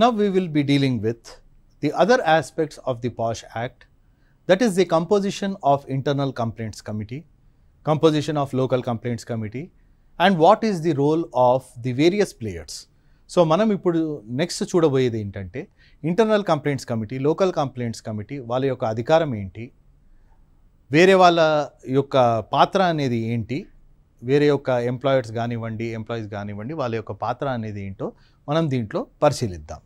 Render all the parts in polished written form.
Now we will be dealing with the other aspects of the POSH Act, that is the composition of Internal Complaints Committee, composition of Local Complaints Committee, and what is the role of the various players. So మనం ఇప్పుడు next చూడబోయేది ఏంటంటే internal complaints committee, local complaints committee వాళ్ళ యొక్క అధికారం ఏంటి, వేరే వాళ్ళ యొక్క పాత్ర అనేది ఏంటి, వేరే యొక్క ఎంప్లాయీస్ కానివ్వండి వాళ్ళ యొక్క పాత్ర అనేది ఏంటో మనం దీంట్లో పరిశీలిద్దాం.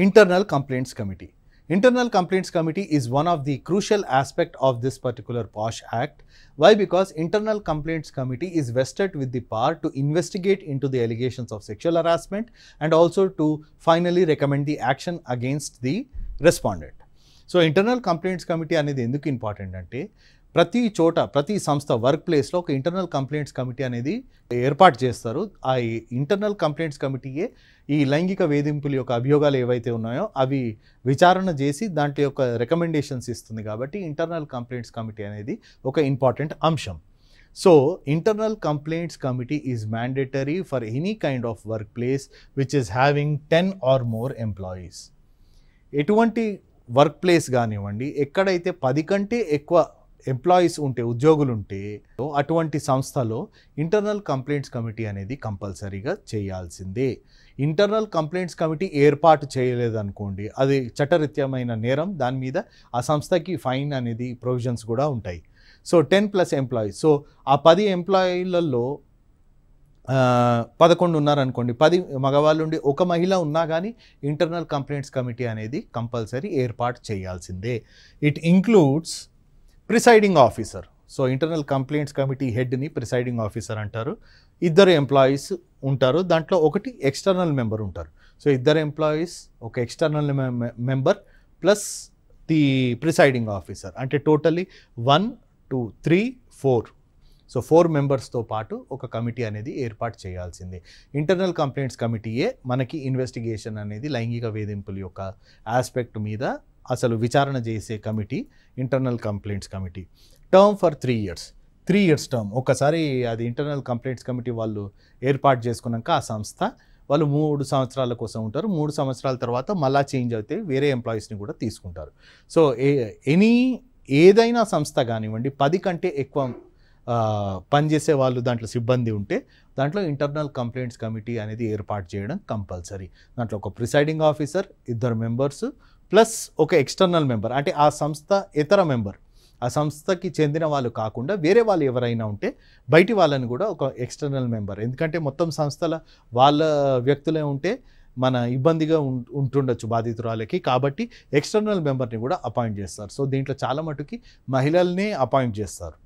Internal Complaints Committee. Internal Complaints Committee is one of the crucial aspect of this particular POSH Act. Why? Because Internal Complaints Committee is vested with the power to investigate into the allegations of sexual harassment and also to finally recommend the action against the respondent. So Internal Complaints Committee అనేది ఎందుకు important అంటే ప్రతి చోట ప్రతి సంస్థ work ప్లేస్లో ఒక internal complaints committee అనేది ఏర్పాటు చేస్తారు. ఆ ఇంటర్నల్ కంప్లైంట్స్ కమిటీయే ఈ లైంగిక వేధింపుల యొక్క అభియోగాలు ఏవైతే ఉన్నాయో అవి విచారణ చేసి దాంట్లో యొక్క రికమెండేషన్స్ ఇస్తుంది. కాబట్టి ఇంటర్నల్ కంప్లైంట్స్ కమిటీ అనేది ఒక ఇంపార్టెంట్ అంశం. So internal complaints committee is mandatory for any kind of work place which is having 10 or more employees. ఎటువంటి వర్క్ ప్లేస్ కానివ్వండి, ఎక్కడైతే 10 కంటే ఎక్కువ ఎంప్లాయీస్ ఉంటే, ఉద్యోగులు ఉంటే అటువంటి సంస్థలో ఇంటర్నల్ కంప్లైంట్స్ కమిటీ అనేది కంపల్సరీగా చేయాల్సిందే. ఇంటర్నల్ కంప్లైంట్స్ కమిటీ ఏర్పాటు చేయలేదనుకోండి, అది చట్టరీత్యమైన నేరం, దాని మీద ఆ సంస్థకి ఫైన్ అనేది ప్రొవిజన్స్ కూడా ఉంటాయి. సో 10+ ఎంప్లాయీస్, సో ఆ 10 ఎంప్లాయీలలో 11 ఉన్నారనుకోండి, 10 మగవాళ్ళు ఉండి ఒక మహిళ ఉన్నా కానీ ఇంటర్నల్ కంప్లైంట్స్ కమిటీ అనేది కంపల్సరీ ఏర్పాటు చేయాల్సిందే. It includes presiding officer. So internal complaints committee హెడ్ని ప్రిసైడింగ్ ఆఫీసర్ అంటారు. 2 ఎంప్లాయీస్ ఉంటారు, దాంట్లో ఒకటి ఎక్స్టర్నల్ మెంబర్ ఉంటారు. సో 2 ఎంప్లాయీస్, ఒక external member plus the presiding officer, అంటే టోటల్లీ 1, 2, 3, 4. సో 4 మెంబర్స్తో పాటు ఒక కమిటీ అనేది ఏర్పాటు చేయాల్సిందే. ఇంటర్నల్ కంప్లైంట్స్ కమిటీయే మనకి ఇన్వెస్టిగేషన్ అనేది లైంగిక వేధింపుల యొక్క ఆస్పెక్ట్ మీద అసలు విచారణ చేసే committee internal complaints committee. Term for 3 years. 3 years term. ఒకసారి అది ఇంటర్నల్ కంప్లైంట్స్ కమిటీ వాళ్ళు ఏర్పాటు చేసుకున్నాక ఆ సంస్థ వాళ్ళు 3 సంవత్సరాల కోసం ఉంటారు. 3 సంవత్సరాల తర్వాత మళ్ళీ చేంజ్ అయితే వేరే ఎంప్లాయీస్ని కూడా తీసుకుంటారు. సో ఏదైనా సంస్థ కానివ్వండి 10 కంటే ఎక్కువ పనిచేసే వాళ్ళు దాంట్లో సిబ్బంది ఉంటే దాంట్లో ఇంటర్నల్ కంప్లైంట్స్ కమిటీ అనేది ఏర్పాటు చేయడం కంపల్సరీ. దాంట్లో ఒక ప్రిసైడింగ్ ఆఫీసర్, 2 మెంబర్స్ ప్లస్ ఒక ఎక్స్టర్నల్ మెంబర్, అంటే ఆ సంస్థ ఇతర మెంబర్, ఆ సంస్థకి చెందిన వాళ్ళు కాకుండా వేరే వాళ్ళు ఎవరైనా ఉంటే బయటి వాళ్ళని కూడా ఒక ఎక్స్టర్నల్ మెంబర్. ఎందుకంటే మొత్తం సంస్థల వాళ్ళ వ్యక్తులే ఉంటే మన ఇబ్బందిగా ఉంటుండొచ్చు బాధితురాలకి, కాబట్టి ఎక్స్టర్నల్ మెంబర్ని కూడా అపాయింట్ చేస్తారు. సో దీంట్లో చాలా మటుకి మహిళల్ని అపాయింట్ చేస్తారు.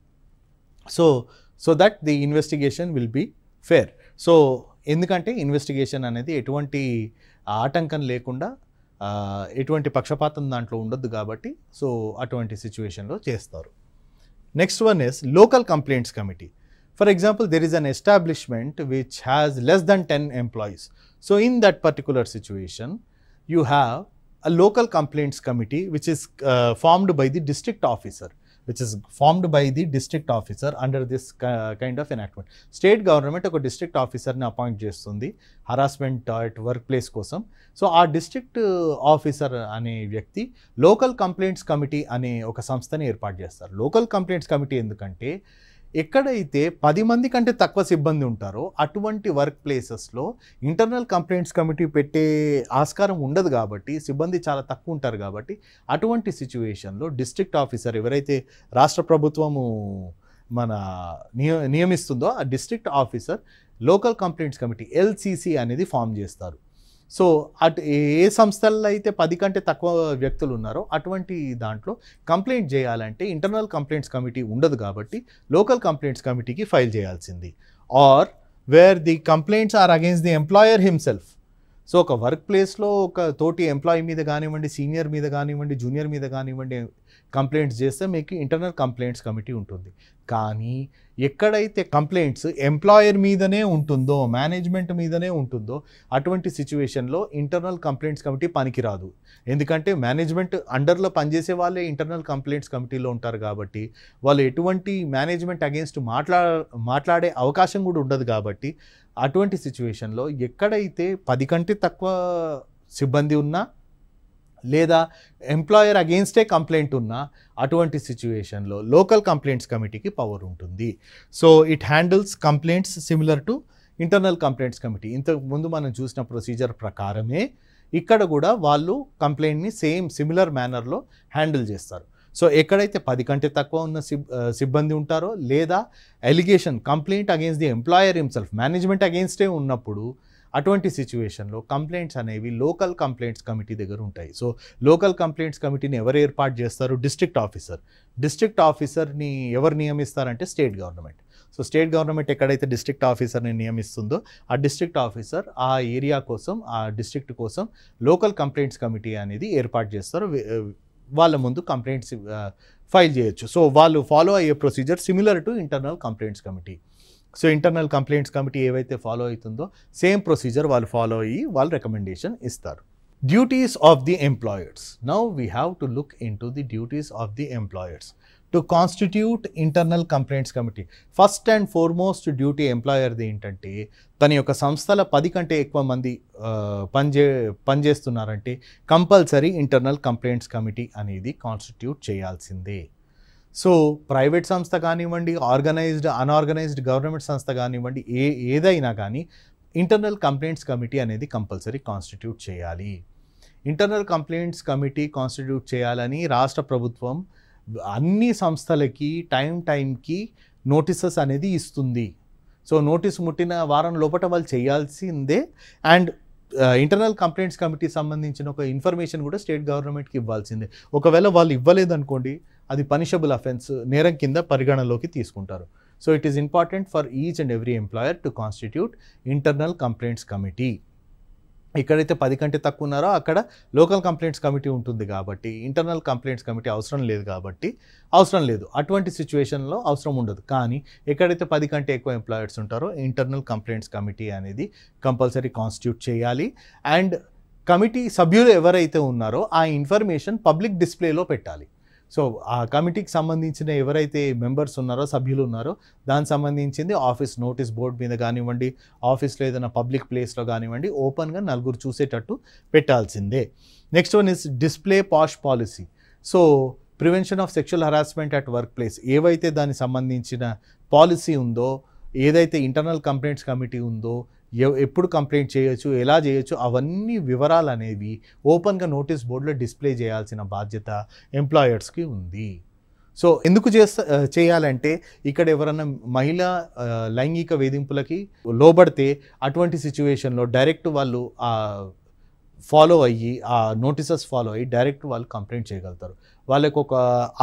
So that the investigation will be fair. So ఎందుకంటే ఇన్వెస్టిగేషన్ అనేది ఎటువంటి ఆటంకం లేకుండా, ఎటువంటి పక్షపాతం దాంట్లో ఉండొద్దు కాబట్టి సో అటువంటి సిచ్యువేషన్లో చేస్తారు. Next one is local complaints committee. For example, there is an establishment which has less than 10 employees. So in that particular situation, you have a local complaints committee which is formed by the district officer, under this kind of enactment. State government ఒక district ఆఫీసర్ని appoint చేస్తుంది harassment at work place కోసం. So ఆ district officer అనే వ్యక్తి local complaints committee అనే ఒక సంస్థని ఏర్పాటు చేస్తారు. లోకల్ కంప్లైంట్స్ కమిటీ ఎందుకంటే ఎక్కడైతే 10 మంది కంటే తక్కువ సిబ్బంది ఉంటారో అటువంటి వర్క్ ప్లేసెస్లో ఇంటర్నల్ కంప్లైంట్స్ కమిటీ పెట్టే ఆస్కారం ఉండదు, కాబట్టి సిబ్బంది చాలా తక్కువ ఉంటారు. కాబట్టి అటువంటి సిచ్యువేషన్లో డిస్ట్రిక్ట్ ఆఫీసర్ ఎవరైతే రాష్ట్ర ప్రభుత్వము మన నియమిస్తుందో ఆ district officer local complaints committee LCC అనేది ఫామ్ చేస్తారు. సో ఏ సంస్థల్లో అయితే 10 కంటే తక్కువ వ్యక్తులు ఉన్నారో అటువంటి దాంట్లో కంప్లైంట్ చేయాలంటే ఇంటర్నల్ కంప్లైంట్స్ కమిటీ ఉండదు, కాబట్టి లోకల్ కంప్లైంట్స్ కమిటీకి ఫైల్ చేయాల్సింది. Or where the complaints are against the employer himself. So ఒక వర్క్ ప్లేస్లో ఒక తోటి ఎంప్లాయీ మీద కానివ్వండి, సీనియర్ మీద కానివ్వండి, జూనియర్ మీద కానివ్వండి కంప్లైంట్స్ చేస్తే మీకు ఇంటర్నల్ కంప్లైంట్స్ కమిటీ ఉంటుంది. కానీ ఎక్కడైతే కంప్లైంట్స్ ఎంప్లాయర్ మీదనే ఉంటుందో, మేనేజ్మెంట్ మీదనే ఉంటుందో అటువంటి సిచ్యువేషన్లో ఇంటర్నల్ కంప్లైంట్స్ కమిటీ పనికిరాదు. ఎందుకంటే మేనేజ్మెంట్ అండర్లో పనిచేసే వాళ్ళే ఇంటర్నల్ కంప్లైంట్స్ కమిటీలో ఉంటారు కాబట్టి వాళ్ళు ఎటువంటి మేనేజ్మెంట్ అగేన్స్ట్ మాట్లాడే అవకాశం కూడా ఉండదు. కాబట్టి అటువంటి సిచ్యువేషన్లో ఎక్కడైతే 10 కంటే తక్కువ సిబ్బంది ఉన్నా లేదా ఎంప్లాయర్ అగేన్స్టే కంప్లైంట్ ఉన్నా అటువంటి సిచ్యువేషన్లో లోకల్ కంప్లైంట్స్ కమిటీకి పవర్ ఉంటుంది. So it handles complaints similar to internal complaints committee. ఇంతకుముందు మనం చూసిన ప్రొసీజర్ ప్రకారమే ఇక్కడ కూడా వాళ్ళు కంప్లైంట్ని సిమిలర్ మేనర్లో హ్యాండిల్ చేస్తారు. సో ఎక్కడైతే 10 కంటే తక్కువ ఉన్న సిబ్బంది ఉంటారో లేదా allegation complaint against the employer himself management అగేన్స్టే ఉన్నప్పుడు అటువంటి సిచ్యువేషన్లో కంప్లైంట్స్ అనేవి లోకల్ కంప్లైంట్స్ కమిటీ దగ్గర ఉంటాయి. సో లోకల్ కంప్లైంట్స్ కమిటీని ఎవరు ఏర్పాటు చేస్తారు? District officer. డిస్ట్రిక్ట్ ఆఫీసర్ని ఎవరు నియమిస్తారంటే state government. So state government ఎక్కడైతే డిస్ట్రిక్ట్ ఆఫీసర్ని నియమిస్తుందో ఆ డిస్ట్రిక్ట్ ఆఫీసర్ ఆ ఏరియా కోసం, ఆ డిస్ట్రిక్ట్ కోసం లోకల్ కంప్లైంట్స్ కమిటీ అనేది ఏర్పాటు చేస్తారు. వాళ్ళ ముందు కంప్లైంట్స్ ఫైల్ చేయొచ్చు. సో వాళ్ళు ఫాలో అయ్యే procedure similar to internal complaints committee. So internal complaints committee ఏవైతే ఫాలో అవుతుందో సేమ్ ప్రొసీజర్ వాళ్ళు ఫాలో అయ్యి వాళ్ళు రికమెండేషన్ ఇస్తారు. Duties of the employers. Now we have to look into the duties of the employers to constitute internal complaints committee. First and foremost duty ఎంప్లాయర్ది ఏంటంటే తన యొక్క సంస్థల 10 కంటే ఎక్కువ మంది పనిచేస్తున్నారంటే కంపల్సరీ ఇంటర్నల్ కంప్లైంట్స్ కమిటీ అనేది కాన్స్టిట్యూట్ చేయాల్సిందే. సో ప్రైవేట్ సంస్థ కానివ్వండి, ఆర్గనైజ్డ్ అన్ఆర్గనైజ్డ్ గవర్నమెంట్ సంస్థ కానివ్వండి, ఏదైనా కానీ ఇంటర్నల్ కంప్లైంట్స్ కమిటీ అనేది కంపల్సరీ కాన్స్టిట్యూట్ చేయాలి. ఇంటర్నల్ కంప్లైంట్స్ కమిటీ కాన్స్టిట్యూట్ చేయాలని రాష్ట్ర ప్రభుత్వం అన్ని సంస్థలకి టైంకి నోటీసెస్ అనేది ఇస్తుంది. సో నోటీస్ ముట్టిన వారం లోపల వాళ్ళు చేయాల్సిందే. అండ్ ఇంటర్నల్ కంప్లైంట్స్ కమిటీ సంబంధించిన ఒక ఇన్ఫర్మేషన్ కూడా స్టేట్ గవర్నమెంట్కి ఇవ్వాల్సిందే. ఒకవేళ వాళ్ళు ఇవ్వలేదనుకోండి అది పనిషబుల్ అఫెన్స్, నేరం కింద పరిగణలోకి తీసుకుంటారు. So it is important for each and every employer to constitute internal complaints committee. ఎక్కడైతే 10 కంటే తక్కువ ఉన్నారో అక్కడ లోకల్ కంప్లైంట్స్ కమిటీ ఉంటుంది కాబట్టి ఇంటర్నల్ కంప్లైంట్స్ కమిటీ అవసరం లేదు. అటువంటి సిచ్యువేషన్లో అవసరం ఉండదు. కానీ ఎక్కడైతే 10 కంటే ఎక్కువ ఎంప్లాయర్స్ ఉంటారో ఇంటర్నల్ కంప్లైంట్స్ కమిటీ అనేది కంపల్సరీ కాన్స్టిట్యూట్ చేయాలి. అండ్ కమిటీ సభ్యులు ఎవరైతే ఉన్నారో ఆ ఇన్ఫర్మేషన్ పబ్లిక్ డిస్ప్లేలో పెట్టాలి. సో ఆ కమిటీకి సంబంధించిన ఎవరైతే మెంబర్స్ ఉన్నారో, సభ్యులు ఉన్నారో దానికి సంబంధించింది ఆఫీస్ నోటీస్ బోర్డు మీద కానివ్వండి, ఆఫీస్లో ఏదైనా పబ్లిక్ ప్లేస్లో కానివ్వండి ఓపెన్గా నలుగురు చూసేటట్టు పెట్టాల్సిందే. Next one is display posh policy. So prevention of sexual harassment at work place ఏవైతే దానికి సంబంధించిన పాలసీ ఉందో, ఏదైతే ఇంటర్నల్ కంప్లైంట్స్ కమిటీ ఉందో, ఎప్పుడు కంప్లైంట్ చేయొచ్చు, ఎలా చేయొచ్చు, అవన్నీ వివరాలు అనేవి ఓపెన్గా నోటీస్ బోర్డులో డిస్ప్లే చేయాల్సిన బాధ్యత ఎంప్లాయర్స్కి ఉంది. సో ఎందుకు చేయాలంటే ఇక్కడ ఎవరన్నా మహిళ లైంగిక వేధింపులకి లోబడితే అటువంటి సిచ్యువేషన్లో డైరెక్ట్ వాళ్ళు ఫాలో అయ్యి ఆ నోటీసెస్ ఫాలో అయ్యి డైరెక్ట్ వాళ్ళు కంప్లైంట్ చేయగలుగుతారు. వాళ్ళకు ఒక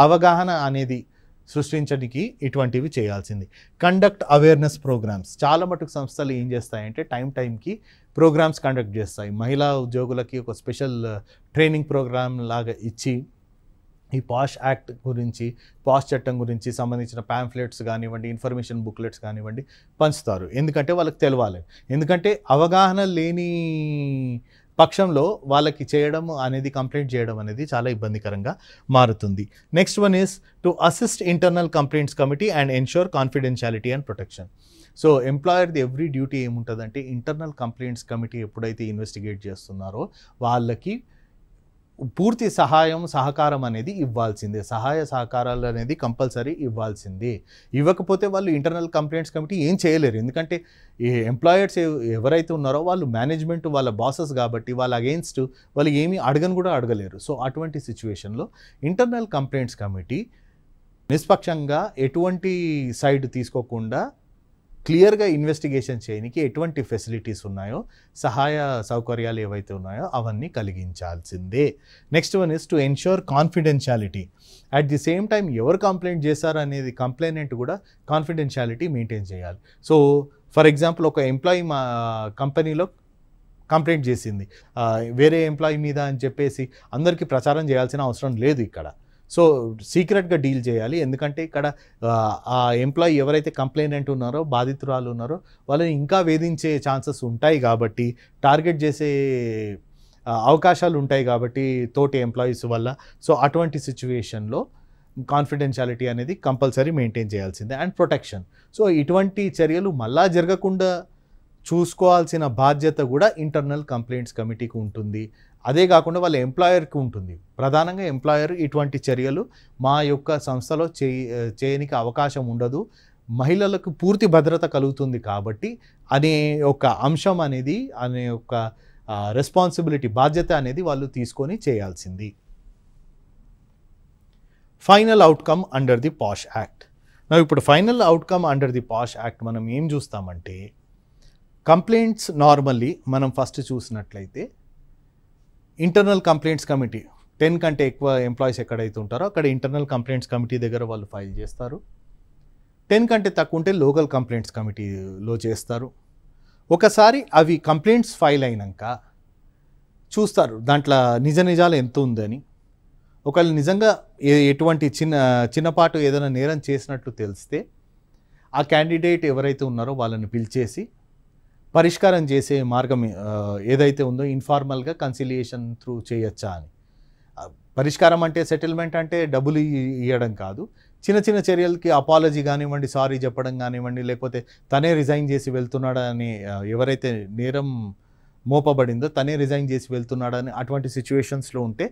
అవగాహన అనేది సృష్టించడానికి ఇటువంటివి చేయాల్సింది. Conduct awareness programmes. చాలా మటుకు సంస్థలు ఏం చేస్తాయంటే టైంకి ప్రోగ్రామ్స్ కండక్ట్ చేస్తాయి. మహిళా ఉద్యోగులకి ఒక స్పెషల్ ట్రైనింగ్ ప్రోగ్రామ్ లాగా ఇచ్చి ఈ పాష్ యాక్ట్ గురించి, పాష్ చట్టం గురించి సంబంధించిన ప్యాంఫ్లెట్స్ కానివ్వండి, ఇన్ఫర్మేషన్ బుక్లెట్స్ కానివ్వండి పంచుతారు. ఎందుకంటే వాళ్ళకి తెలవాలి. ఎందుకంటే అవగాహన లేని పక్షంలో వాళ్ళకి చేయడం అనేది, కంప్లైంట్ చేయడం అనేది చాలా ఇబ్బందికరంగా మారుతుంది. Next one is to assist internal complaints committee and ensure confidentiality and protection. So ఎంప్లాయర్ది ఎవ్రీ డ్యూటీ ఏముంటుందంటే ఇంటర్నల్ కంప్లైంట్స్ కమిటీ ఎప్పుడైతే ఇన్వెస్టిగేట్ చేస్తున్నారో వాళ్ళకి పూర్తి సహకారం అనేది ఇవ్వాల్సిందే. సహాయ సహకారాలు అనేది కంపల్సరీ ఇవ్వాల్సిందే. ఇవ్వకపోతే వాళ్ళు ఇంటర్నల్ కంప్లైంట్స్ కమిటీ ఏం చేయలేరు. ఎందుకంటే ఈ ఎంప్లాయర్స్ ఎవరైతే ఉన్నారో వాళ్ళు మేనేజ్మెంట్ వాళ్ళ బాసెస్ కాబట్టి వాళ్ళ అగెయిన్స్ట్ వాళ్ళు ఏమీ అడగలేరు. సో అటువంటి సిచ్యువేషన్లో ఇంటర్నల్ కంప్లైంట్స్ కమిటీ నిష్పక్షంగా ఎటువంటి సైడ్ తీసుకోకుండా క్లియర్గా ఇన్వెస్టిగేషన్ చేయడానికి ఎటువంటి ఫెసిలిటీస్ ఉన్నాయో, సహాయ సౌకర్యాలు ఏవైతే ఉన్నాయో అవన్నీ కలిగించాల్సిందే. Next one is to ensure confidentiality. At the same time ఎవరు కంప్లైంట్ చేశారు అనేది కంప్లైనెంట్ కూడా కాన్ఫిడెన్షియాలిటీ మెయింటైన్ చేయాలి. సో ఫర్ ఎగ్జాంపుల్ ఒక ఎంప్లాయీ మా కంపెనీలో కంప్లైంట్ చేసింది వేరే ఎంప్లాయీ మీద అని చెప్పేసి అందరికీ ప్రచారం చేయాల్సిన అవసరం లేదు ఇక్కడ. సో సీక్రెట్గా డీల్ చేయాలి. ఎందుకంటే ఇక్కడ ఆ ఎంప్లాయీ ఎవరైతే కంప్లైనెంట్ ఉన్నారో, బాధితురాలు ఉన్నారో వాళ్ళని ఇంకా వేధించే ఛాన్సెస్ ఉంటాయి కాబట్టి, టార్గెట్ చేసే అవకాశాలు ఉంటాయి కాబట్టి తోటి ఎంప్లాయీస్ వల్ల. సో అటువంటి సిచ్యువేషన్లో కాన్ఫిడెన్షియాలిటీ అనేది కంపల్సరీ మెయింటైన్ చేయాల్సిందే. And protection. సో ఇటువంటి చర్యలు మళ్ళా జరగకుండా చూసుకోవాల్సిన బాధ్యత కూడా ఇంటర్నల్ కంప్లైంట్స్ కమిటీకి ఉంటుంది. అదే కాకుండా వాళ్ళ ఎంప్లాయర్కి ఉంటుంది. ప్రధానంగా ఎంప్లాయర్ ఇటువంటి చర్యలు మా యొక్క సంస్థలో చేయనికి అవకాశం ఉండదు, మహిళలకు పూర్తి భద్రత కలుగుతుంది కాబట్టి అనే ఒక అంశం అనేది, అనే ఒక రెస్పాన్సిబిలిటీ, బాధ్యత అనేది వాళ్ళు తీసుకొని చేయాల్సింది. Final outcome under the POSH act. ఇప్పుడు final outcome under the POSH act మనం ఏం చూస్తామంటే, కంప్లైంట్స్ నార్మల్లీ మనం ఫస్ట్ చూసినట్లయితే ఇంటర్నల్ కంప్లైంట్స్ కమిటీ 10 కంటే ఎక్కువ ఎంప్లాయీస్ ఎక్కడైతే ఉంటారో అక్కడ ఇంటర్నల్ కంప్లైంట్స్ కమిటీ దగ్గర వాళ్ళు ఫైల్ చేస్తారు. 10 కంటే తక్కువ ఉంటే లోకల్ కంప్లైంట్స్ కమిటీలో చేస్తారు. ఒకసారి అవి కంప్లైంట్స్ ఫైల్ అయినాక చూస్తారు దాంట్లో నిజాలు ఎంత ఉందని. ఒకవేళ నిజంగా ఎటువంటి చిన్నపాటు ఏదైనా నేరం చేసినట్లు తెలిస్తే ఆ క్యాండిడేట్ ఎవరైతే ఉన్నారో వాళ్ళని పిలిచేసి పరిష్కారం చేసే మార్గం ఏదైతే ఉందో ఇన్ఫార్మల్గా కన్సిలియేషన్ త్రూ చేయొచ్చా అని. పరిష్కారం అంటే సెటిల్మెంట్ అంటే డబ్బులు ఇవ్వడం కాదు, చిన్న చిన్న చర్యలకి అపాలజీ కానివ్వండి, సారీ చెప్పడం కానివ్వండి, లేకపోతే తనే రిజైన్ చేసి వెళ్తున్నాడని, ఎవరైతే నేరం మోపబడిందో తనే రిజైన్ చేసి వెళ్తున్నాడని అటువంటి సిచ్యువేషన్స్లో ఉంటే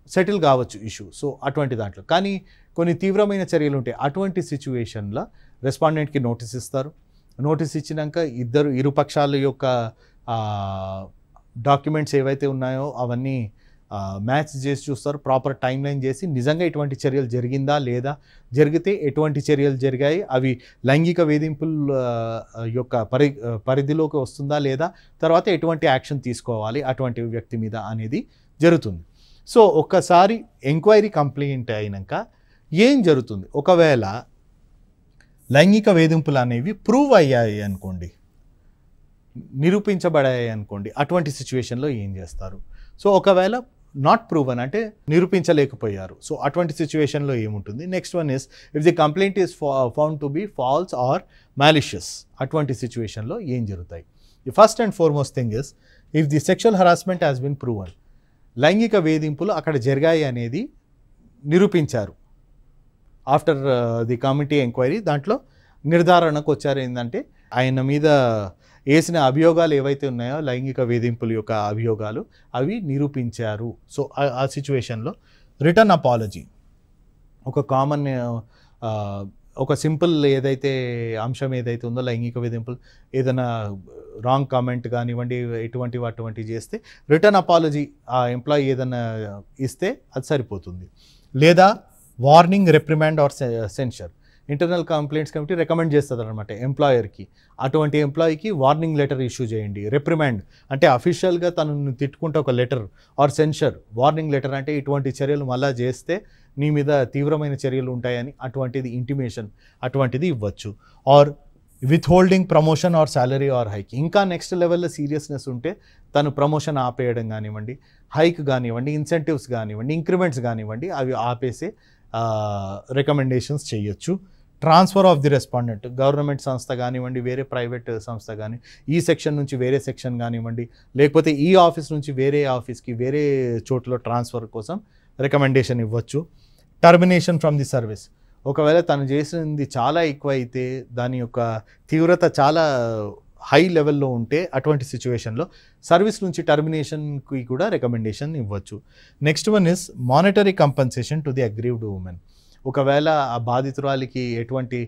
సెటిల్ కావచ్చు ఇష్యూ. సో అటువంటి దాంట్లో కానీ కొన్ని తీవ్రమైన చర్యలు ఉంటాయి. అటువంటి సిచ్యువేషన్లో రెస్పాండెంట్కి నోటీస్ ఇస్తారు. నోటీస్ ఇచ్చినాక ఇరు పక్షాల యొక్క డాక్యుమెంట్స్ ఏవైతే ఉన్నాయో అవన్నీ మ్యాచ్ చేసి చూస్తారు, ప్రాపర్ టైం లైన్ చేసి నిజంగా ఎటువంటి చర్యలు జరిగిందా లేదా, జరిగితే ఎటువంటి చర్యలు జరిగాయి, అవి లైంగిక వేధింపుల యొక్క పరిధిలోకి వస్తుందా లేదా, తర్వాత ఎటువంటి యాక్షన్ తీసుకోవాలి అటువంటి వ్యక్తి మీద అనేది జరుగుతుంది. సో ఒక్కసారి ఎంక్వైరీ కంప్లైంట్ అయినాక ఏం జరుగుతుంది, ఒకవేళ లైంగిక వేధింపులు అనేవి ప్రూవ్ అయ్యాయి అనుకోండి, నిరూపించబడాయి అనుకోండి, అటువంటి సిచ్యువేషన్లో ఏం చేస్తారు. సో ఒకవేళ నాట్ ప్రూవన్ అంటే నిరూపించలేకపోయారు, సో అటువంటి సిచ్యువేషన్లో ఏముంటుంది. Next one is if the complaint is found to be false or malicious, అటువంటి సిచ్యువేషన్లో ఏం జరుగుతాయి. The first and foremost thing is if the sexual harassment has been proven, లైంగిక వేధింపులు అక్కడ జరిగాయి అనేది నిరూపించారు. ఆఫ్టర్ ది కమిటీ ఎంక్వైరీ దాంట్లో నిర్ధారణకు వచ్చారు ఏంటంటే ఆయన మీద వేసిన అభియోగాలు ఏవైతే ఉన్నాయో లైంగిక వేధింపుల యొక్క అభియోగాలు అవి నిరూపించారు. సో ఆ సిచ్యువేషన్లో రిటర్న్ అపాలజీ, ఒక కామన్ ఒక సింపుల్ ఏదైతే అంశం ఏదైతే ఉందో లైంగిక వేధింపులు, ఏదైనా రాంగ్ కామెంట్ కానివ్వండి అటువంటివి చేస్తే రిటర్న్ అపాలజీ ఆ ఎంప్లాయీ ఏదైనా ఇస్తే అది సరిపోతుంది. లేదా warning, reprimand or censure, internal complaints committee recommend చేస్తుంది అనమాట ఎంప్లాయర్కి, అటువంటి ఎంప్లాయీకి వార్నింగ్ లెటర్ ఇష్యూ చేయండి. రిప్రిమాండ్ అంటే అఫీషియల్గా తనను తిట్టుకుంటే ఒక లెటర్, ఆర్ సెన్షర్ వార్నింగ్ లెటర్ అంటే ఇటువంటి చర్యలు మళ్ళా చేస్తే నీ మీద తీవ్రమైన చర్యలు ఉంటాయని అటువంటిది ఇంటిమేషన్ అటువంటిది ఇవ్వచ్చు. Or withholding promotion or salary or hike, ఇంకా నెక్స్ట్ లెవెల్లో సీరియస్నెస్ ఉంటే తను ప్రమోషన్ ఆపేయడం కానివ్వండి, హైక్ కానివ్వండి, ఇన్సెంటివ్స్ కానివ్వండి, ఇంక్రిమెంట్స్ కానివ్వండి అవి ఆపేసే రికమెండేషన్స్ చేయొచ్చు. Transfer of the respondent, government సంస్థ కానివ్వండి, వేరే ప్రైవేట్ సంస్థ కానీ, ఈ సెక్షన్ నుంచి వేరే సెక్షన్ కానివ్వండి, లేకపోతే ఈ ఆఫీస్ నుంచి వేరే ఆఫీస్కి వేరే చోట్ల ట్రాన్స్ఫర్ కోసం రికమెండేషన్ ఇవ్వచ్చు. టర్మినేషన్ ఫ్రమ్ ది సర్వీస్, ఒకవేళ తను చేసింది చాలా ఎక్కువ అయితే దాని యొక్క తీవ్రత చాలా హై లెవెల్లో ఉంటే అటువంటి సిచ్యువేషన్లో సర్వీస్ నుంచి టర్మినేషన్కి కూడా రికమెండేషన్ ఇవ్వచ్చు. Next one is monetary compensation to the aggrieved women, ఒకవేళ ఆ బాధితురాలికి ఎటువంటి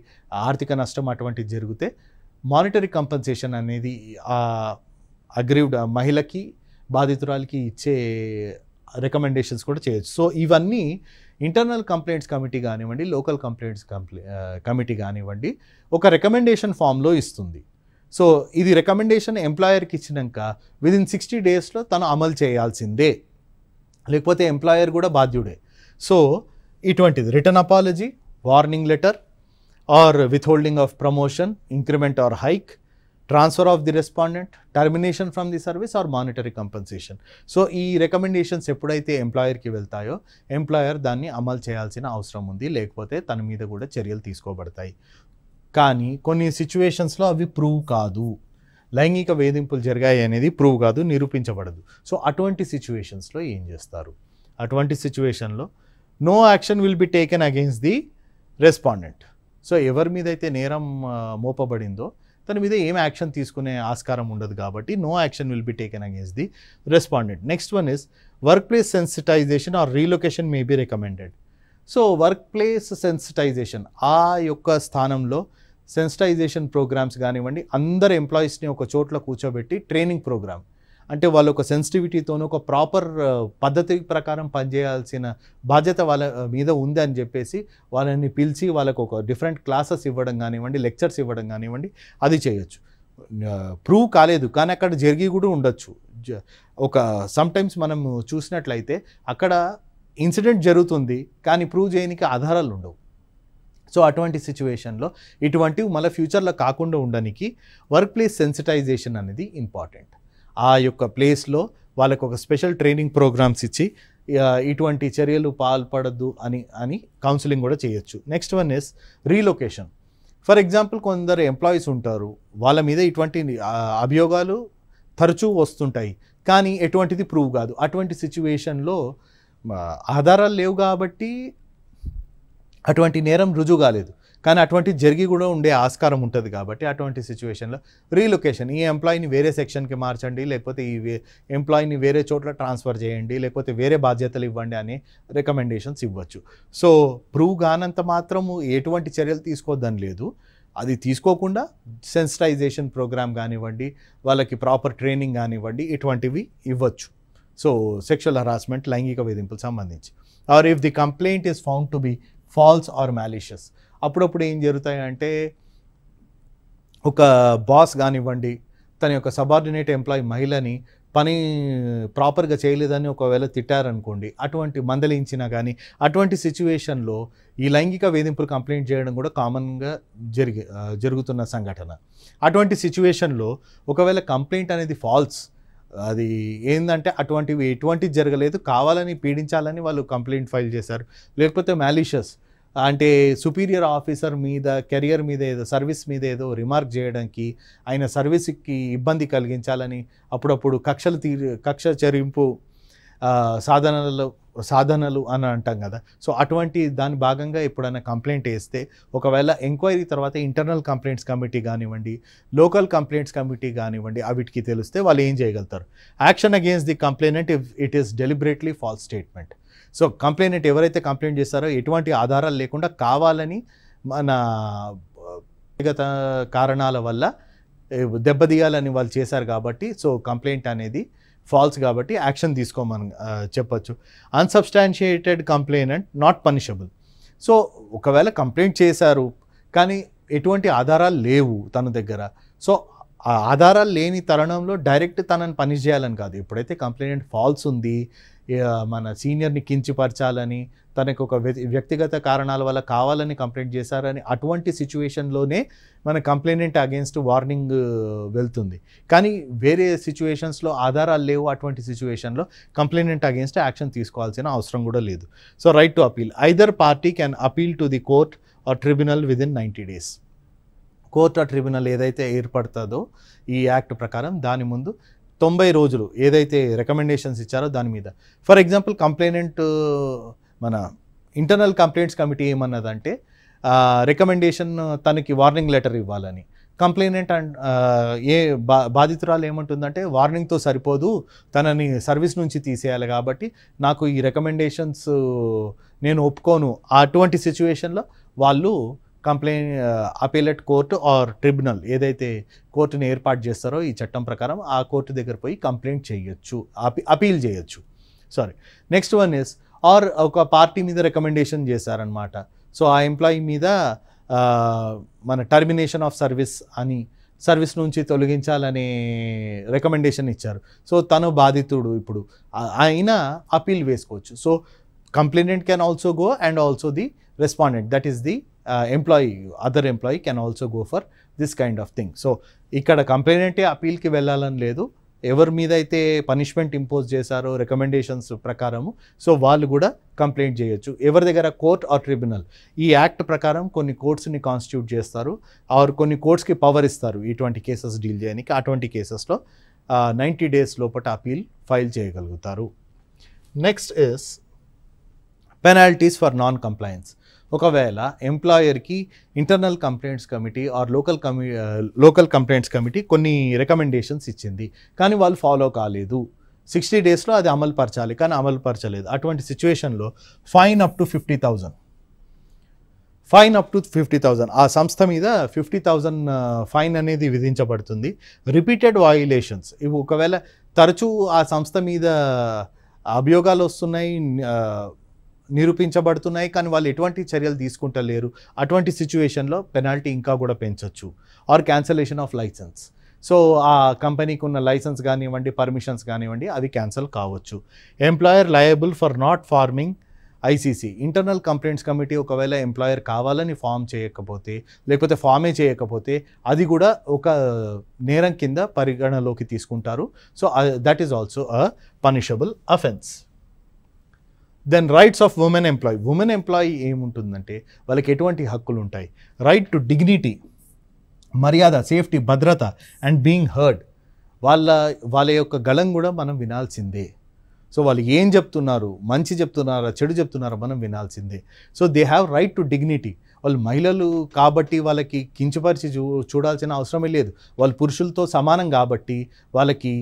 ఆర్థిక నష్టం అటువంటిది జరిగితే మానిటరీ కంపన్సేషన్ అనేది ఆ అగ్రీవ్డ్ మహిళకి బాధితురాలికి ఇచ్చే రికమెండేషన్స్ కూడా చేయొచ్చు. సో ఇవన్నీ ఇంటర్నల్ కంప్లైంట్స్ కమిటీ కానివ్వండి, లోకల్ కంప్లైంట్స్ కమిటీ కానివ్వండి ఒక రికమెండేషన్ ఫామ్లో ఇస్తుంది. సో ఇది రికమెండేషన్ ఎంప్లాయర్కి ఇచ్చినాక విదిన్ 60 డేస్లో తను అమలు చేయాల్సిందే, లేకపోతే ఎంప్లాయర్ కూడా బాధ్యుడే. సో ఇటువంటిది return apology, warning letter or withholding of promotion, increment or hike, transfer of the respondent, termination from the service or monetary compensation. So ఈ రికమెండేషన్స్ ఎప్పుడైతే ఎంప్లాయర్కి వెళ్తాయో ఎంప్లాయర్ దాన్ని అమలు చేయాల్సిన అవసరం ఉంది, లేకపోతే తన మీద కూడా చర్యలు తీసుకోబడతాయి. కానీ కొన్ని సిచ్యువేషన్స్లో అవి ప్రూవ్ కాదు, లైంగిక వేధింపులు జరిగాయి అనేది ప్రూవ్ కాదు, నిరూపించబడదు. సో అటువంటి సిచ్యువేషన్స్లో ఏం చేస్తారు? అటువంటి సిచ్యువేషన్లో no action will be taken against the respondent. So ఎవరి మీద అయితే నేరం మోపబడిందో తన మీద ఏం యాక్షన్ తీసుకునే ఆస్కారం ఉండదు కాబట్టి no action will be taken against the respondent. Next one is workplace sensitisation or relocation may be recommended. So workplace sensitisation, ఆ యొక్క స్థానంలో సెన్సిటైజేషన్ ప్రోగ్రామ్స్ కానివ్వండి, అందరు ఎంప్లాయీస్ని ఒక చోట్ల కూర్చోబెట్టి ట్రైనింగ్ ప్రోగ్రామ్, అంటే వాళ్ళు ఒక సెన్సిటివిటీతోనూ ఒక ప్రాపర్ పద్ధతి ప్రకారం పనిచేయాల్సిన బాధ్యత వాళ్ళ మీద ఉంది అని చెప్పేసి వాళ్ళని పిలిచి వాళ్ళకు ఒక డిఫరెంట్ క్లాసెస్ ఇవ్వడం కానివ్వండి, లెక్చర్స్ ఇవ్వడం కానివ్వండి, అది చేయొచ్చు. ప్రూవ్ కాలేదు కానీ అక్కడ జరిగి కూడా ఉండొచ్చు. ఒక సమ్టైమ్స్ మనం చూసినట్లయితే అక్కడ ఇన్సిడెంట్ జరుగుతుంది కానీ ప్రూవ్ చేయడానికి ఆధారాలు ఉండవు. సో అటువంటి సిచ్యువేషన్లో ఇటువంటివి మళ్ళీ ఫ్యూచర్లో కాకుండా ఉండడానికి వర్క్ ప్లేస్ సెన్సిటైజేషన్ అనేది ఇంపార్టెంట్. ఆ యొక్క ప్లేస్లో వాళ్ళకు ఒక స్పెషల్ ట్రైనింగ్ ప్రోగ్రామ్స్ ఇచ్చి ఇటువంటి చర్యలు పాల్పడద్దు అని కౌన్సిలింగ్ కూడా చేయొచ్చు. Next one is relocation. For example కొందరు ఎంప్లాయీస్ ఉంటారు, వాళ్ళ మీద ఇటువంటి అభియోగాలు తరచూ వస్తుంటాయి కానీ ఎటువంటిది ప్రూవ్ కాదు. అటువంటి సిచ్యువేషన్లో ఆధారాలు లేవు కాబట్టి అటువంటి నేరం రుజువు కాలేదు, కానీ అటువంటి జరిగి కూడా ఉండే ఆస్కారం ఉంటుంది కాబట్టి అటువంటి సిచ్యువేషన్లో రీలొకేషన్, ఈ ఎంప్లాయీని వేరే సెక్షన్కి మార్చండి, లేకపోతే ఈ ఎంప్లాయీని వేరే చోట్ల ట్రాన్స్ఫర్ చేయండి, లేకపోతే వేరే బాధ్యతలు ఇవ్వండి అనే రికమెండేషన్స్ ఇవ్వచ్చు. సో ప్రూవ్ కానంత మాత్రము ఎటువంటి చర్యలు తీసుకోవద్దని లేదు, అది తీసుకోకుండా సెన్సిటైజేషన్ ప్రోగ్రామ్ కానివ్వండి, వాళ్ళకి ప్రాపర్ ట్రైనింగ్ కానివ్వండి, ఇటువంటివి ఇవ్వచ్చు. సో సెక్షువల్ హరాస్మెంట్, లైంగిక వేధింపులకు సంబంధించి. Or if the complaint is found to be false or malicious, అప్పుడప్పుడు ఏం జరుగుతాయంటే ఒక బాస్ కానివ్వండి తన యొక్క సబార్డినేట్ ఎంప్లాయీ మహిళని పని ప్రాపర్గా చేయలేదని ఒకవేళ తిట్టారనుకోండి, అటువంటి మందలించినా కానీ అటువంటి సిచ్యువేషన్లో ఈ లైంగిక వేధింపులు కంప్లైంట్ చేయడం కూడా కామన్గా జరుగుతున్న సంఘటన. అటువంటి సిచ్యువేషన్లో ఒకవేళ కంప్లైంట్ అనేది ఫాల్స్, అది ఏంటంటే ఎటువంటిది జరగలేదు, కావాలని పీడించాలని వాళ్ళు కంప్లైంట్ ఫైల్ చేశారు, లేకపోతే మ్యాలిషియస్ అంటే సుపీరియర్ ఆఫీసర్ మీద, కెరియర్ మీద ఏదో, సర్వీస్ మీద ఏదో రిమార్క్ చేయడానికి, ఆయన సర్వీస్కి ఇబ్బంది కలిగించాలని అప్పుడప్పుడు కక్ష చెరింపు సాధనలు అని అంటాం కదా. సో అటువంటి దాని భాగంగా ఎప్పుడైనా కంప్లైంట్ వేస్తే ఒకవేళ ఎంక్వైరీ తర్వాత ఇంటర్నల్ కంప్లైంట్స్ కమిటీ కానివ్వండి, లోకల్ కంప్లైంట్స్ కమిటీ కానివ్వండి, వీటికి తెలిస్తే వాళ్ళు ఏం చేయగలుగుతారు? Action against the complainant if it is deliberately false statement. So complainant ఎవరైతే కంప్లైంట్ చేస్తారో ఎటువంటి ఆధారాలు లేకుండా కావాలని మన వ్యక్తిగత కారణాల వల్ల దెబ్బతీయాలని వాళ్ళు చేశారు కాబట్టి సో కంప్లైంట్ అనేది ఫాల్స్ కాబట్టి యాక్షన్ తీసుకోమని చెప్పచ్చు. Unsubstantiated complainant not punishable. So ఒకవేళ కంప్లైంట్ చేశారు కానీ ఎటువంటి ఆధారాలు లేవు తన దగ్గర, సో ఆ ఆధారాలు లేని తరుణంలో డైరెక్ట్ తనని పనిష్ చేయాలని కాదు. ఎప్పుడైతే కంప్లైనెంట్ ఫాల్స్ ఉంది, మన సీనియర్ని కించపరచాలని, తనకు ఒక వ్యక్తిగత కారణాల వల్ల కావాలని కంప్లైంట్ చేశారని అటువంటి సిచ్యువేషన్లోనే మన కంప్లైనెంట్ అగేన్స్ట్ వార్నింగ్ వెళ్తుంది. కానీ వేరే సిచ్యువేషన్స్లో ఆధారాలు లేవు, అటువంటి సిచ్యువేషన్లో కంప్లైనెంట్ అగేన్స్ట్ యాక్షన్ తీసుకోవాల్సిన అవసరం కూడా లేదు. So right to appeal, either party can appeal to the court or tribunal within 90 days. Court or tribunal ఏదైతే ఏర్పడుతుందో ఈ యాక్ట్ ప్రకారం దాని ముందు 90 రోజులు ఏదైతే రికమెండేషన్స్ ఇచ్చారో దాని మీద. ఫర్ ఎగ్జాంపుల్ కంప్లైనెంట్ మన ఇంటర్నల్ కంప్లైంట్స్ కమిటీ ఏమన్నదంటే రికమెండేషన్ తనకి వార్నింగ్ లెటర్ ఇవ్వాలని. కంప్లైనెంట్ బాధితురాలు ఏమంటుందంటే వార్నింగ్తో సరిపోదు, తనని సర్వీస్ నుంచి తీసేయాలి కాబట్టి నాకు ఈ రికమెండేషన్స్ నేను ఒప్పుకోను. అటువంటి సిచ్యువేషన్లో వాళ్ళు అపీలెట్ కోర్టు ఆర్ ట్రిబ్యునల్ ఏదైతే కోర్టుని ఏర్పాటు చేస్తారో ఈ చట్టం ప్రకారం ఆ కోర్టు దగ్గర పోయి కంప్లైంట్ చేయొచ్చు, అపీల్ చేయొచ్చు. నెక్స్ట్ వన్ ఇస్ ఆర్ ఒక పార్టీ మీద రికమెండేషన్ చేశారనమాట. సో ఆ ఎంప్లాయీ మీద మన టర్మినేషన్ ఆఫ్ సర్వీస్ అని, సర్వీస్ నుంచి తొలగించాలనే రికమెండేషన్ ఇచ్చారు. సో తను బాధితుడు, ఇప్పుడు ఆయన అపీల్ వేసుకోవచ్చు. So complainant can also go and also the respondent, that is the other employee can also go for this kind of thing. So ఇక్కడ కంప్లైనెంటే అపీల్కి వెళ్ళాలని లేదు, ఎవరి మీద అయితే పనిష్మెంట్ ఇంపోజ్ చేశారో రికమెండేషన్స్ ప్రకారము సో వాళ్ళు కూడా కంప్లైంట్ చేయొచ్చు. ఎవరి దగ్గర కోర్ట్ ఆర్ ట్రిబ్యునల్ ఈ యాక్ట్ ప్రకారం కొన్ని కోర్ట్స్ని కాన్స్టిట్యూట్ చేస్తారు ఆర్ కొన్ని కోర్ట్స్కి పవర్ ఇస్తారు ఇటువంటి కేసెస్ డీల్ చేయడానికి. అటువంటి కేసెస్లో 90 days లోపల అపీల్ ఫైల్ చేయగలుగుతారు. Next is penalties for non compliance. ఒకవేళ ఎంప్లాయర్కి internal complaints committee or local complaints committee కొన్ని రికమెండేషన్స్ ఇచ్చింది కానీ వాళ్ళు ఫాలో కాలేదు, 60 daysలో అది అమలు పరచాలి కానీ అమలు పరచలేదు. అటువంటి సిచ్యువేషన్లో ఫైన్ అప్ టు 50,000 ఆ సంస్థ మీద 50,000 ఫైన్ అనేది విధించబడుతుంది. రిపీటెడ్ వయోలేషన్స్, ఇవి ఒకవేళ తరచూ ఆ సంస్థ మీద అభియోగాలు వస్తున్నాయి, నిరూపించబడుతున్నాయి కానీ వాళ్ళు ఎటువంటి చర్యలు తీసుకుంటలేరు, అటువంటి సిచ్యువేషన్లో పెనాల్టీ ఇంకా కూడా పెంచవచ్చు. Or cancellation of licence, so ఆ కంపెనీకి ఉన్న లైసెన్స్ కానివ్వండి, పర్మిషన్స్ కానివ్వండి అవి క్యాన్సల్ కావచ్చు. Employer liable for not farming ICC, internal complaints committee ఒకవేళ ఎంప్లాయర్ కావాలని ఫామ్ చేయకపోతే లేకపోతే ఫామే చేయకపోతే అది కూడా ఒక నేరం కింద పరిగణలోకి తీసుకుంటారు. So that is also a punishable offence. Then rights of women employee ఏముంటుందంటే వాళ్ళకి ఎటువంటి హక్కులు ఉంటాయి? రైట్ టు డిగ్నిటీ, మర్యాద, సేఫ్టీ, భద్రత అండ్ బీయింగ్ హర్డ్. వాళ్ళ యొక్క గళం కూడా మనం వినాల్సిందే. సో వాళ్ళు ఏం చెప్తున్నారు, మంచి చెప్తున్నారా చెడు చెప్తున్నారా మనం వినాల్సిందే. So they have right to dignity. వాళ్ళు మహిళలు కాబట్టి వాళ్ళకి కించపరిచి చూడాల్సిన అవసరమే లేదు, వాళ్ళు పురుషులతో సమానం కాబట్టి వాళ్ళకి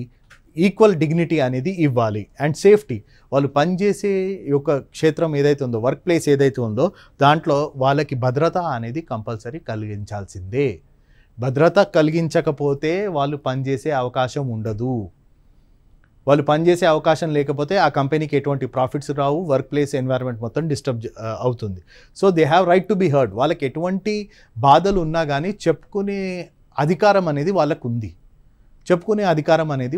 ఈక్వల్ డిగ్నిటీ అనేది ఇవ్వాలి. అండ్ సేఫ్టీ, వాళ్ళు పనిచేసే యొక్క క్షేత్రం ఏదైతే ఉందో, వర్క్ ప్లేస్ ఏదైతే ఉందో దాంట్లో వాళ్ళకి భద్రత అనేది కంపల్సరీ కలిగించాల్సిందే. భద్రత కలిగించకపోతే వాళ్ళు పనిచేసే అవకాశం ఉండదు. వాళ్ళు పనిచేసే అవకాశం లేకపోతే ఆ కంపెనీకి ఎటువంటి ప్రాఫిట్స్ రావు, వర్క్ ప్లేస్ ఎన్వైరన్మెంట్ మొత్తం డిస్టర్బ్ అవుతుంది. So they have right to be heard. వాళ్ళకి ఎటువంటి బాధలు ఉన్నా కానీ చెప్పుకునే అధికారం అనేది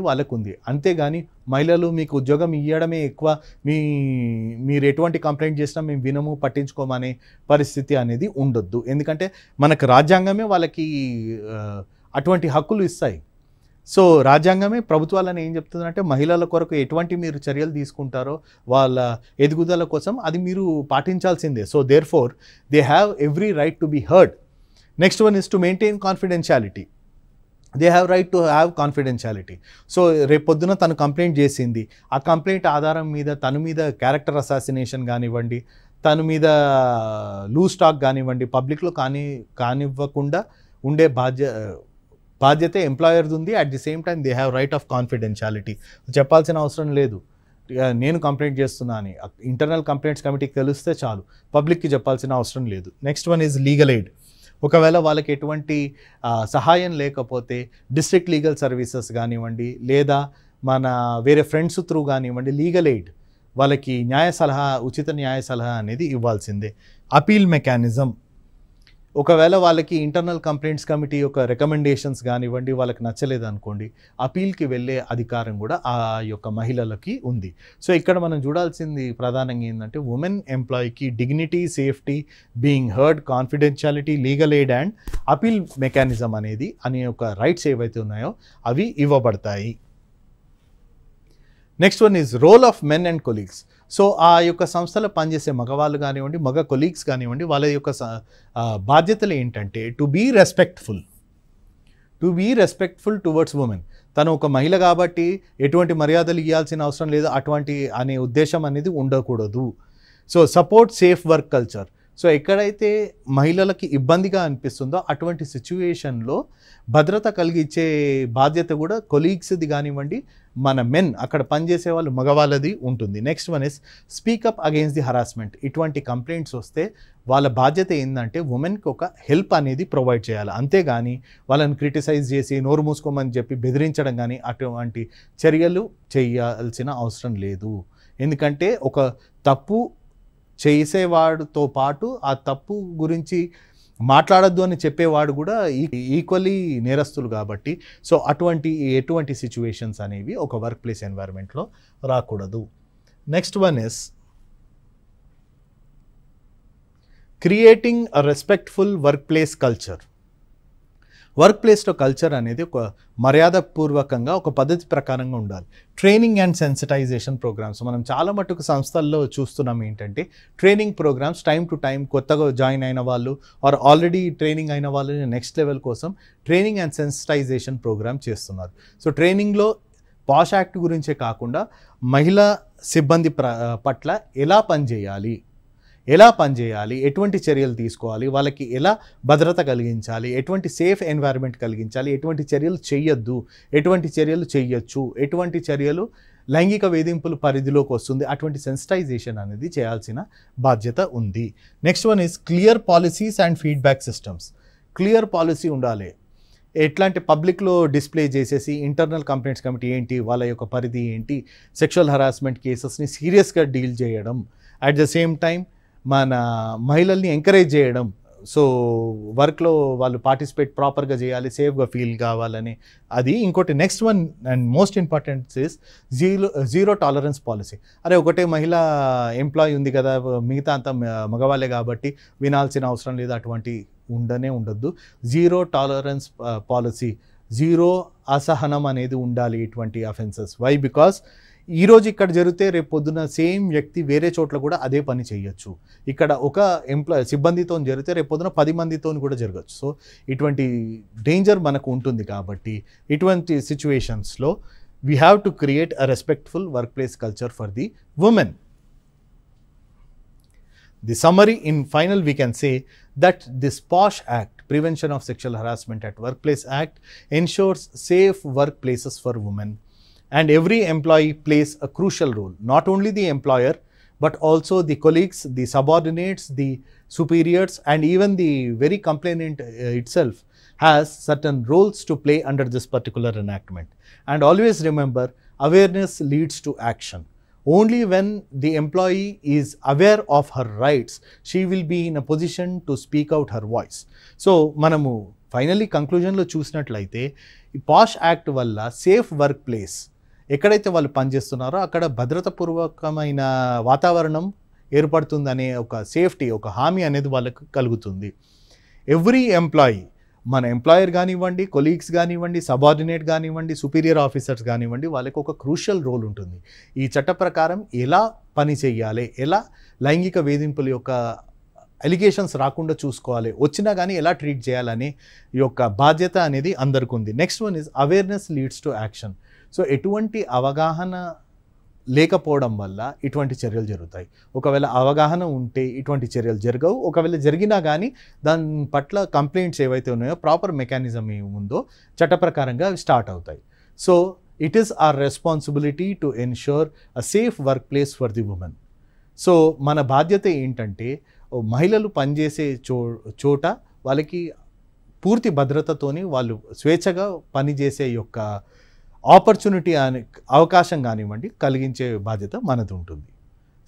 వాళ్ళకు ఉంది. అంతేగాని మహిళలు మీకు ఉద్యోగం ఇవ్వడమే ఎక్కువ, మీరు ఎటువంటి కంప్లైంట్ చేసినా మేము వినము పట్టించుకోమనే పరిస్థితి అనేది ఉండొద్దు. ఎందుకంటే మనకు రాజ్యాంగమే వాళ్ళకి అటువంటి హక్కులు ఇస్తాయి. సో రాజ్యాంగమే ప్రభుత్వాలను ఏం చెప్తుందంటే మహిళల కొరకు ఎటువంటి మీరు చర్యలు తీసుకుంటారో వాళ్ళ ఎదుగుదల కోసం అది మీరు పాటించాల్సిందే. So therefore they have every right to be heard. Next one is to maintain confidentiality. They have right to have confidentiality. So రేపు పొద్దున తను కంప్లైంట్ చేసింది, ఆ కంప్లైంట్ ఆధారం మీద తన మీద క్యారెక్టర్ అసాసినేషన్ కానివ్వండి, తన మీద లూజ్ టాక్ కానివ్వండి పబ్లిక్లో కానివ్వకుండా ఉండే బాధ్యత ఎంప్లాయర్ది ఉంది. At the same time they have right of confidentiality. చెప్పాల్సిన అవసరం లేదు నేను కంప్లైంట్ చేస్తున్నా అని. ఇంటర్నల్ కంప్లైంట్స్ కమిటీకి తెలిస్తే చాలు, పబ్లిక్కి చెప్పాల్సిన అవసరం లేదు. Next one is legal aid. ఒకవేళ వాళ్ళకి ఎటువంటి సహాయం లేకపోతే డిస్ట్రిక్ట్ లీగల్ సర్వీసెస్ కానివ్వండి లేదా మన వేరే ఫ్రెండ్స్ త్రూ కానివ్వండి లీగల్ ఎయిడ్, వాళ్ళకి ఉచిత న్యాయ సలహా అనేది ఇవ్వాల్సిందే. అపీల్ మెకానిజం, ఒకవేళ వాళ్ళకి ఇంటర్నల్ కంప్లైంట్స్ కమిటీ యొక్క రికమెండేషన్స్ కానివ్వండి వాళ్ళకి నచ్చలేదు అనుకోండి, అపీల్కి వెళ్ళే అధికారం కూడా ఆ యొక్క మహిళలకి ఉంది. సో ఇక్కడ మనం చూడాల్సింది ప్రధానంగా ఏంటంటే ఉమెన్ ఎంప్లాయీకి dignity, safety, being heard, confidentiality, legal aid and appeal mechanism అనే ఒక రైట్స్ ఏవైతే ఉన్నాయో అవి ఇవ్వబడతాయి. Next one is role of men and colleagues. So ఆ యొక్క సంస్థలో పనిచేసే మగవాళ్ళు కానివ్వండి, మగ కొలీగ్స్ కానివ్వండి, వాళ్ళ యొక్క బాధ్యతలు ఏంటంటే to be respectful towards women. తను ఒక మహిళ కాబట్టి ఎటువంటి మర్యాదలు ఇవ్వాల్సిన అవసరం లేదు అనే ఉద్దేశం అనేది ఉండకూడదు. So support safe work culture. So ఎక్కడైతే మహిళలకి ఇబ్బందిగా అనిపిస్తుందో అటువంటి సిచ్యువేషన్లో భద్రత కలిగించే బాధ్యత కూడా కొలీగ్స్ది కానివ్వండి, మన మెన్ అక్కడ పనిచేసే వాళ్ళు మగవాళ్ళది ఉంటుంది. Next one is speak up against the harassment. ఇటువంటి కంప్లైంట్స్ వస్తే వాళ్ళ బాధ్యత ఏంటంటే ఉమెన్కి ఒక హెల్ప్ అనేది ప్రొవైడ్ చేయాలి, అంతేగాని వాళ్ళని క్రిటిసైజ్ చేసి నోరు మూసుకోమని చెప్పి బెదిరించడం కానీ అటువంటి చర్యలు చేయాల్సిన అవసరం లేదు. ఎందుకంటే ఒక తప్పు చేసేవాడితో పాటు ఆ తప్పు గురించి మాట్లాడద్దు అని చెప్పేవాడు కూడా ఈక్వల్లీ నేరస్తులు కాబట్టి సో ఎటువంటి సిచ్యువేషన్స్ అనేవి ఒక వర్క్ ప్లేస్ ఎన్వైరన్మెంట్లో రాకూడదు. Next one is creating a respectful work place culture. Work ప్లేస్లో కల్చర్ అనేది ఒక మర్యాదపూర్వకంగా ఒక పద్ధతి ప్రకారంగా ఉండాలి. ట్రైనింగ్ అండ్ సెన్సిటైజేషన్ ప్రోగ్రామ్స్ మనం చాలా మటుకు సంస్థల్లో చూస్తున్నాం. ఏంటంటే training programmes time to time కొత్తగా జాయిన్ అయిన వాళ్ళు ఆర్ ఆల్రెడీ ట్రైనింగ్ అయిన వాళ్ళని నెక్స్ట్ లెవెల్ కోసం ట్రైనింగ్ అండ్ సెన్సిటైజేషన్ ప్రోగ్రామ్ చేస్తున్నారు. సో ట్రైనింగ్లో పాష్ యాక్ట్ గురించే కాకుండా మహిళా సిబ్బంది పట్ల ఎలా పనిచేయాలి, ఎటువంటి చర్యలు తీసుకోవాలి, వాళ్ళకి ఎలా భద్రత కలిగించాలి, ఎటువంటి సేఫ్ ఎన్వైరన్మెంట్ కలిగించాలి, ఎటువంటి చర్యలు చేయొద్దు, ఎటువంటి చర్యలు చేయొచ్చు, ఎటువంటి చర్యలు లైంగిక వేధింపుల పరిధిలోకి వస్తుంది, అటువంటి సెన్సిటైజేషన్ అనేది చేయాల్సిన బాధ్యత ఉంది. Next one is clear policies and feedback systems. Clear policy ఉండాలి. ఎట్లాంటి పబ్లిక్లో డిస్ప్లే చేసేసి ఇంటర్నల్ కంప్లైంట్స్ కమిటీ ఏంటి, వాళ్ళ యొక్క పరిధి ఏంటి, సెక్షువల్ హరాస్మెంట్ కేసెస్ని సీరియస్గా డీల్ చేయడం, అట్ ద సేమ్ టైం మన మహిళల్ని ఎంకరేజ్ చేయడం. సో వర్క్లో వాళ్ళు పార్టిసిపేట్ ప్రాపర్గా చేయాలి, సేఫ్గా ఫీల్ కావాలని అది. ఇంకోటి next one and most important is zero tolerance policy. అరే ఒకటే మహిళా ఎంప్లాయీ ఉంది కదా, మిగతా అంతా మగవాళ్ళే కాబట్టి వినాల్సిన అవసరం లేదు, అటువంటి ఉండొద్దు. జీరో టాలరెన్స్ పాలసీ, జీరో అసహనం అనేది ఉండాలి ఇటువంటి అఫెన్సెస్. వై? బికాస్ ఈరోజు ఇక్కడ జరిగితే రేపు పొద్దున సేమ్ వ్యక్తి వేరే చోట్ల కూడా అదే పని చేయొచ్చు. ఇక్కడ ఒక సిబ్బందితో జరిగితే రేపు పొద్దున 10 మందితో కూడా జరగచ్చు. సో ఇటువంటి డేంజర్ మనకు ఉంటుంది కాబట్టి ఇటువంటి సిచ్యువేషన్స్లో we have to create a respectful work place culture for the women. The summary in final we can say that this POSH Act, Prevention of Sexual Harassment at Workplace Act, ensures safe workplaces for women, and every employee plays a crucial role. Not only the employer but also the colleagues, the subordinates, the superiors, and even the very complainant itself has certain roles to play under this particular enactment. And always remember, awareness leads to action. Only when the employee is aware of her rights, she will be in a position to speak out her voice. So, మనము finally కంక్లూజన్లో చూసినట్లయితే ఈ పాష్ act వల్ల safe work place, ఎక్కడైతే వాళ్ళు పనిచేస్తున్నారో అక్కడ భద్రతాపూర్వకమైన వాతావరణం ఏర్పడుతుందనే ఒక safety, ఒక హామీ అనేది వాళ్ళకు కలుగుతుంది. ఎవ్రీ ఎంప్లాయీ, మన ఎంప్లాయర్ కానివ్వండి, కొలీగ్స్ కానివ్వండి, సబార్డినేట్ కానివ్వండి, సుపీరియర్ ఆఫీసర్స్ కానివ్వండి, వాళ్ళకి ఒక క్రూషియల్ రోల్ ఉంటుంది. ఈ చట్ట ప్రకారం ఎలా పని చేయాలి, ఎలా లైంగిక వేధింపుల యొక్క అలిగేషన్స్ రాకుండా చూసుకోవాలి, వచ్చినా కానీ ఎలా ట్రీట్ చేయాలనే ఈ యొక్క బాధ్యత అనేది అందరికీ ఉంది. Next one is awareness leads to action. So ఎటువంటి అవగాహన లేకపోవడం వల్ల ఇటువంటి చర్యలు జరుగుతాయి. ఒకవేళ అవగాహన ఉంటే ఇటువంటి చర్యలు జరగవు. ఒకవేళ జరిగినా కానీ దాని పట్ల కంప్లైంట్స్ ఏవైతే ఉన్నాయో ప్రాపర్ మెకానిజం ఏముందో చట్ట ప్రకారంగా స్టార్ట్ అవుతాయి. So it is our responsibility to ensure a safe work place for the women. So మన బాధ్యత ఏంటంటే మహిళలు పనిచేసే చోట వాళ్ళకి పూర్తి భద్రతతోని వాళ్ళు స్వేచ్ఛగా పనిచేసే యొక్క ఆపర్చునిటీ అని అవకాశం కానివ్వండి కలిగించే బాధ్యత మనది ఉంటుంది.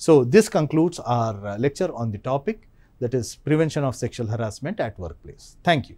So this concludes our lecture on the topic, that is prevention of sexual harassment at workplace. Thank you.